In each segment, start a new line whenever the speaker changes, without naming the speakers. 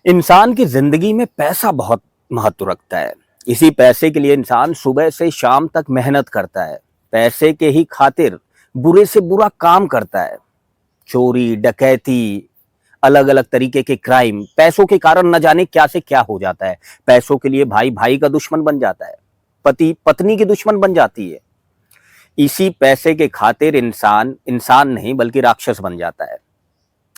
इंसान की जिंदगी में पैसा बहुत महत्व रखता है। इसी पैसे के लिए इंसान सुबह से शाम तक मेहनत करता है। पैसे के ही खातिर बुरे से बुरा काम करता है। चोरी, डकैती, अलग अलग तरीके के क्राइम पैसों के कारण न जाने क्या से क्या हो जाता है। पैसों के लिए भाई भाई का दुश्मन बन जाता है, पति पत्नी की दुश्मन बन जाती है। इसी पैसे के खातिर इंसान इंसान नहीं बल्कि राक्षस बन जाता है।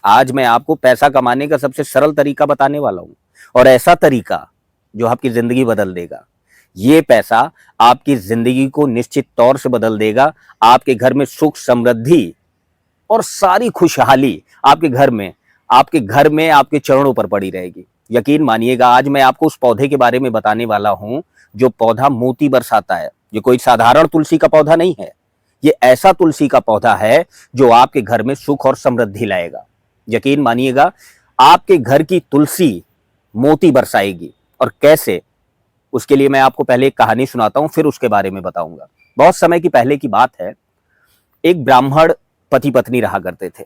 आज मैं आपको पैसा कमाने का सबसे सरल तरीका बताने वाला हूं, और ऐसा तरीका जो आपकी जिंदगी बदल देगा। ये पैसा आपकी जिंदगी को निश्चित तौर से बदल देगा। आपके घर में सुख, समृद्धि और सारी खुशहाली आपके घर में आपके चरणों पर पड़ी रहेगी। यकीन मानिएगा, आज मैं आपको उस पौधे के बारे में बताने वाला हूं जो पौधा मोती बरसाता है। ये कोई साधारण तुलसी का पौधा नहीं है। ये ऐसा तुलसी का पौधा है जो आपके घर में सुख और समृद्धि लाएगा। यकीन मानिएगा, आपके घर की तुलसी मोती बरसाएगी। और कैसे, उसके लिए मैं आपको पहले एक कहानी सुनाता हूं, फिर उसके बारे में बताऊंगा। बहुत समय की पहले की बात है। एक ब्राह्मण पति पत्नी रहा करते थे।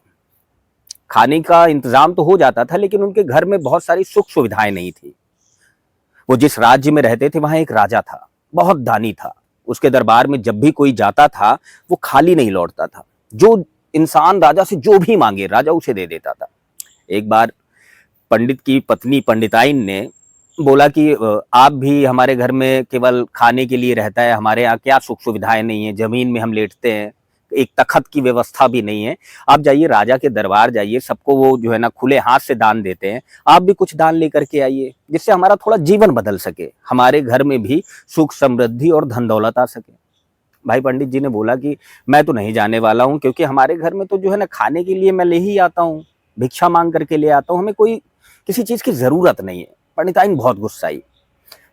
खाने का इंतजाम तो हो जाता था, लेकिन उनके घर में बहुत सारी सुख सुविधाएं नहीं थी। वो जिस राज्य में रहते थे वहां एक राजा था, बहुत दानी था। उसके दरबार में जब भी कोई जाता था वो खाली नहीं लौटता था। जो इंसान राजा से जो भी मांगे राजा उसे दे देता था। एक बार पंडित की पत्नी पंडिताइन ने बोला कि आप भी हमारे घर में केवल खाने के लिए रहता है, हमारे यहाँ क्या सुख सुविधाएं नहीं है, जमीन में हम लेटते हैं, एक तखत की व्यवस्था भी नहीं है। आप जाइए राजा के दरबार जाइए, सबको वो जो है ना खुले हाथ से दान देते हैं, आप भी कुछ दान लेकर के आइए, जिससे हमारा थोड़ा जीवन बदल सके, हमारे घर में भी सुख समृद्धि और धन दौलत आ सके। भाई पंडित जी ने बोला कि मैं तो नहीं जाने वाला हूँ, क्योंकि हमारे घर में तो जो है ना खाने के लिए मैं ले ही आता हूँ, भिक्षा मांग करके ले आता हूँ, हमें कोई किसी चीज की जरूरत नहीं है। पंडिताइन बहुत गुस्साई।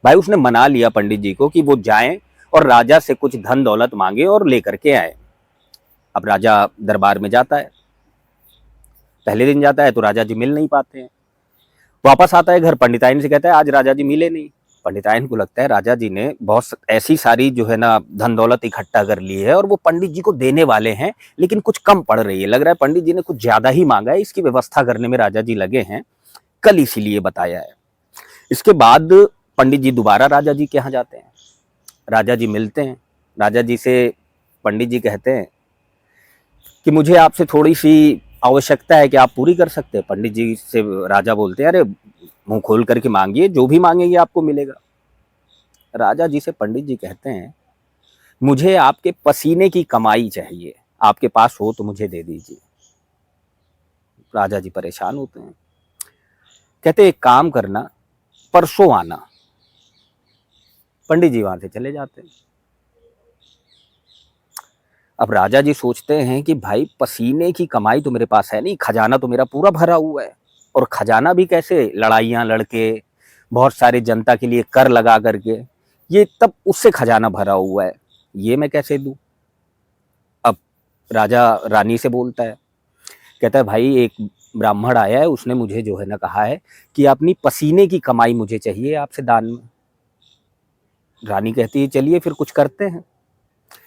भाई उसने मना लिया पंडित जी को कि वो जाएं और राजा से कुछ धन दौलत मांगे और लेकर के आए। अब राजा दरबार में जाता है। पहले दिन जाता है तो राजा जी मिल नहीं पाते हैं। वापस आता है घर, पंडिताइन से कहता है आज राजा जी मिले नहीं। पंडिताइन को लगता है राजा जी ने बहुत ऐसी सारी जो है ना धन दौलत इकट्ठा कर ली है और वो पंडित जी को देने वाले हैं, लेकिन कुछ कम पड़ रही है। लग रहा है पंडित जी ने कुछ ज्यादा ही मांगा है, इसकी व्यवस्था करने में राजा जी लगे हैं, कल इसीलिए बताया है। इसके बाद पंडित जी दोबारा राजा जी के यहाँ जाते हैं। राजा जी मिलते हैं। राजा जी से पंडित जी कहते हैं कि मुझे आपसे थोड़ी सी आवश्यकता है कि आप पूरी कर सकते हैं। पंडित जी से राजा बोलते हैं अरे मुंह खोल करके मांगिए, जो भी मांगेंगे आपको मिलेगा। राजा जी से पंडित जी कहते हैं मुझे आपके पसीने की कमाई चाहिए, आपके पास हो तो मुझे दे दीजिए। राजा जी परेशान होते हैं, कहते एक काम करना, परसों आना। पंडित जी वहां से चले जाते हैं। अब राजा जी सोचते हैं कि भाई पसीने की कमाई तो मेरे पास है नहीं, खजाना तो मेरा पूरा भरा हुआ है, और खजाना भी कैसे, लड़ाइयां लड़के, बहुत सारे जनता के लिए कर लगा करके, ये तब उससे खजाना भरा हुआ है, ये मैं कैसे दूं। अब राजा रानी से बोलता है, कहता है भाई एक ब्राह्मण आया है, उसने मुझे जो है ना कहा है कि अपनी पसीने की कमाई मुझे चाहिए आपसे दान में। रानी कहती है चलिए फिर कुछ करते हैं।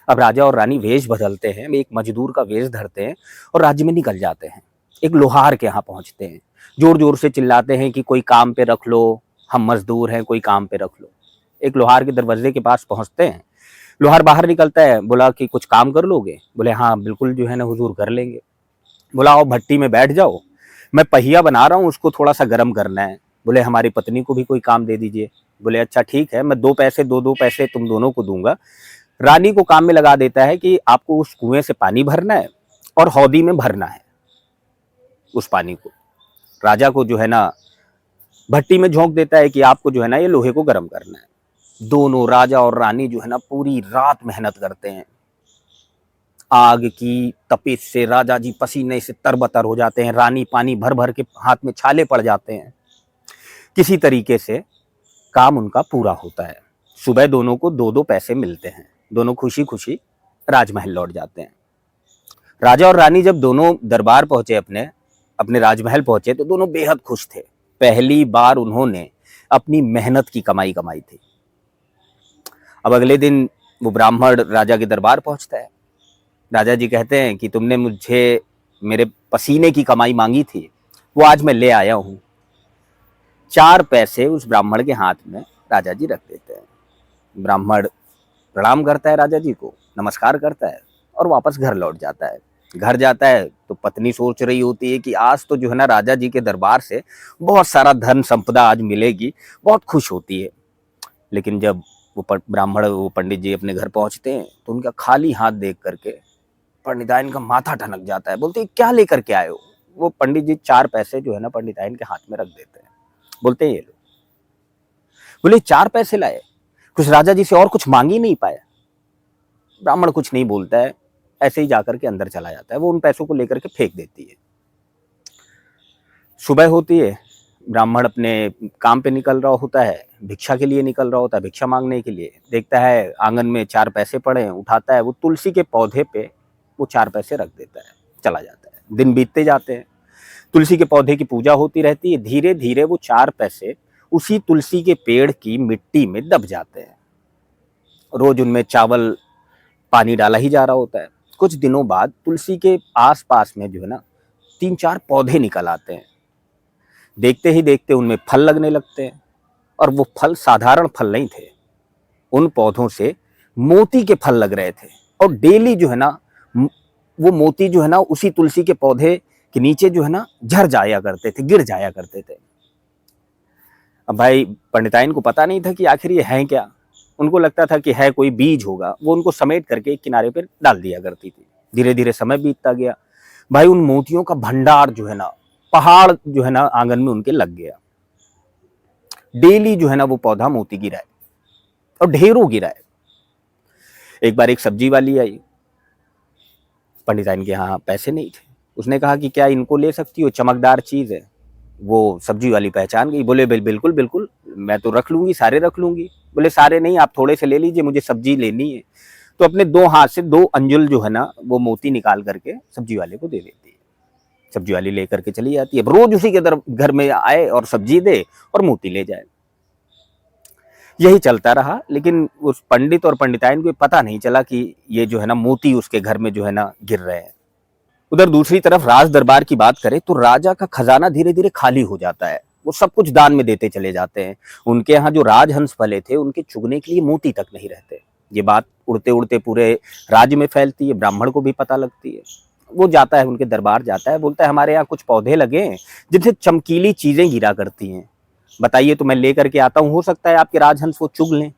अब राजा और रानी वेश बदलते हैं, एक मजदूर का वेश धरते हैं और राज्य में निकल जाते हैं। एक लोहार के यहाँ पहुंचते हैं, जोर जोर से चिल्लाते हैं कि कोई काम पे रख लो, हम मजदूर हैं, कोई काम पे रख लो। एक लोहार के दरवाजे के पास पहुंचते हैं। लोहार बाहर निकलता है, बोला कि कुछ काम कर लोगे? बोले हाँ बिल्कुल जो है ना हुजूर कर लेंगे। बोला आओ भट्टी में बैठ जाओ, मैं पहिया बना रहा हूँ, उसको थोड़ा सा गर्म करना है। बोले हमारी पत्नी को भी कोई काम दे दीजिए। बोले अच्छा ठीक है, मैं दो पैसे तुम दोनों को दूंगा। रानी को काम में लगा देता है कि आपको उस कुएं से पानी भरना है और हौदी में भरना है उस पानी को। राजा को जो है ना भट्टी में झोंक देता है कि आपको जो है ना ये लोहे को गर्म करना है। दोनों राजा और रानी जो है ना पूरी रात मेहनत करते हैं। आग की तपिश से राजा जी पसीने से तरबतर हो जाते हैं, रानी पानी भर भर के हाथ में छाले पड़ जाते हैं। किसी तरीके से काम उनका पूरा होता है। सुबह दोनों को दो दो पैसे मिलते हैं, दोनों खुशी खुशी राजमहल लौट जाते हैं। राजा और रानी जब दोनों दरबार पहुंचे, अपने अपने राजमहल पहुंचे, तो दोनों बेहद खुश थे। पहली बार उन्होंने अपनी मेहनत की कमाई कमाई थी। अब अगले दिन वो ब्राह्मण राजा के दरबार पहुंचता है। राजा जी कहते हैं कि तुमने मुझे मेरे पसीने की कमाई मांगी थी, वो आज मैं ले आया हूं। 4 पैसे उस ब्राह्मण के हाथ में राजा जी रख देते हैं। ब्राह्मण प्रणाम करता है राजा जी को, नमस्कार करता है और वापस घर लौट जाता है। घर जाता है तो पत्नी सोच रही होती है कि आज तो जो है ना राजा जी के दरबार से बहुत सारा धन संपदा आज मिलेगी, बहुत खुश होती है। लेकिन जब वो ब्राह्मण वो पंडित जी अपने घर पहुंचते हैं तो उनका खाली हाथ देख करके पंडिताइन का माथा ठनक जाता है। बोलते हैं क्या लेकर के आए हो? वो पंडित जी 4 पैसे जो है ना पंडिताइन के हाथ में रख देते हैं। बोलते हैं ये लो। बोले 4 पैसे लाए, कुछ राजा जी से और कुछ मांग ही नहीं पाया? ब्राह्मण कुछ नहीं बोलता है, ऐसे ही जाकर के अंदर चला जाता है। वो उन पैसों को लेकर के फेंक देती है। सुबह होती है, ब्राह्मण अपने काम पे निकल रहा होता है, भिक्षा के लिए निकल रहा होता है, भिक्षा मांगने के लिए। देखता है आंगन में 4 पैसे पड़े हैं, उठाता है, वो तुलसी के पौधे पे वो 4 पैसे रख देता है, चला जाता है। दिन बीतते जाते हैं, तुलसी के पौधे की पूजा होती रहती है। धीरे धीरे वो 4 पैसे उसी तुलसी के पेड़ की मिट्टी में दब जाते हैं। रोज उनमें चावल पानी डाला ही जा रहा होता है। कुछ दिनों बाद तुलसी के आसपास में जो है ना 3-4 पौधे निकल आते हैं। देखते ही देखते उनमें फल लगने लगते हैं और वो फल साधारण फल नहीं थे। उन पौधों से मोती के फल लग रहे थे और डेली जो है ना वो मोती जो है ना उसी तुलसी के पौधे के नीचे जो है ना झड़ जाया करते थे, गिर जाया करते थे। अब भाई पंडिताइन को पता नहीं था कि आखिर ये है क्या। उनको लगता था कि है कोई बीज होगा। वो उनको समेट करके एक किनारे पर डाल दिया करती थी। धीरे धीरे समय बीतता गया। भाई उन मोतियों का भंडार जो है ना, पहाड़ जो है ना आंगन में उनके लग गया। डेली जो है ना वो पौधा मोती गिरा है और ढेरों गिरा है। एक बार एक सब्जी वाली आई, पंडिताइन के यहाँ पैसे नहीं थे। उसने कहा कि क्या इनको ले सकती हो, चमकदार चीज है। वो सब्जी वाली पहचान गई। बोले बिल्कुल बिल्कुल, मैं तो रख लूंगी, सारे रख लूंगी। बोले सारे नहीं, आप थोड़े से ले लीजिए, मुझे सब्जी लेनी है। तो अपने 2 हाथ से 2 अंजुल जो है ना वो मोती निकाल करके सब्जी वाले को दे देती है। सब्जी वाली लेकर के चली जाती है। रोज उसी के घर में आए और सब्जी दे और मोती ले जाए। यही चलता रहा। लेकिन उस पंडित और पंडिताइन को पता नहीं चला कि ये जो है ना मोती उसके घर में जो है ना गिर रहे हैं। उधर दूसरी तरफ राज दरबार की बात करें तो राजा का खजाना धीरे धीरे खाली हो जाता है। वो सब कुछ दान में देते चले जाते हैं। उनके यहाँ जो राजहंस पले थे उनके चुगने के लिए मोती तक नहीं रहते। ये बात उड़ते उड़ते पूरे राज्य में फैलती है। ब्राह्मण को भी पता लगती है। वो जाता है, उनके दरबार जाता है, बोलता है हमारे यहाँ कुछ पौधे लगे हैं जिनसे चमकीली चीजें गिरा करती हैं, बताइए तो मैं लेकर के आता हूँ, हो सकता है आपके राजहंस वो चुग लें।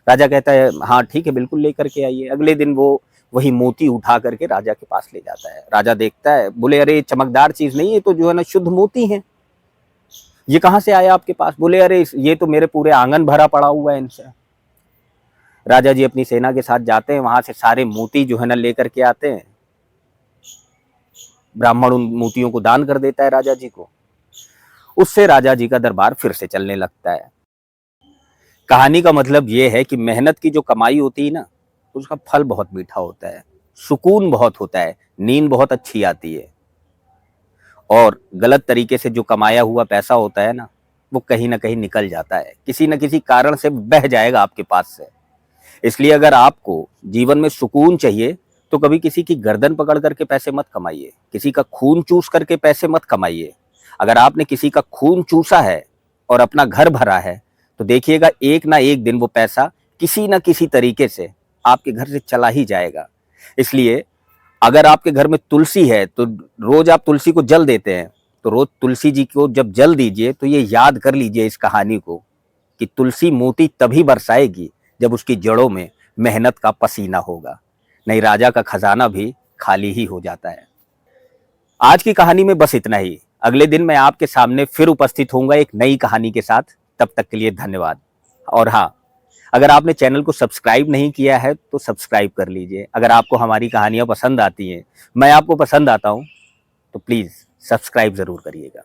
राजा कहता है हाँ ठीक है, बिल्कुल लेकर के आइए। अगले दिन वो वही मोती उठा करके राजा के पास ले जाता है। राजा देखता है, बोले अरे चमकदार चीज नहीं है, तो जो है ना शुद्ध मोती है, ये कहाँ से आया आपके पास? बोले अरे ये तो मेरे पूरे आंगन भरा पड़ा हुआ है इनसे। राजा जी अपनी सेना के साथ जाते हैं, वहां से सारे मोती जो है ना लेकर के आते हैं। ब्राह्मण उन मोतियों को दान कर देता है राजा जी को। उससे राजा जी का दरबार फिर से चलने लगता है। कहानी का मतलब यह है कि मेहनत की जो कमाई होती है ना, उसका फल बहुत मीठा होता है, सुकून बहुत होता है, नींद बहुत अच्छी आती है। और गलत तरीके से जो कमाया हुआ पैसा होता है ना, वो कहीं ना कहीं निकल जाता है, किसी न किसी कारण से बह जाएगा आपके पास से। इसलिए अगर आपको जीवन में सुकून चाहिए तो कभी किसी की गर्दन पकड़ करके पैसे मत कमाइए, किसी का खून चूस करके पैसे मत कमाइए। अगर आपने किसी का खून चूसा है और अपना घर भरा है तो देखिएगा एक ना एक दिन वो पैसा किसी ना किसी तरीके से आपके घर से चला ही जाएगा। इसलिए अगर आपके घर में तुलसी है तो रोज आप तुलसी को जल देते हैं, तो रोज तुलसी जी को जब जल दीजिए तो ये याद कर लीजिए इस कहानी को कि तुलसी मोती तभी बरसाएगी जब उसकी जड़ों में मेहनत का पसीना होगा, नहीं राजा का खजाना भी खाली ही हो जाता है। आज की कहानी में बस इतना ही। अगले दिन मैं आपके सामने फिर उपस्थित होऊंगा एक नई कहानी के साथ। तब तक के लिए धन्यवाद। और हाँ, अगर आपने चैनल को सब्सक्राइब नहीं किया है तो सब्सक्राइब कर लीजिए। अगर आपको हमारी कहानियां पसंद आती हैं, मैं आपको पसंद आता हूं, तो प्लीज सब्सक्राइब जरूर करिएगा।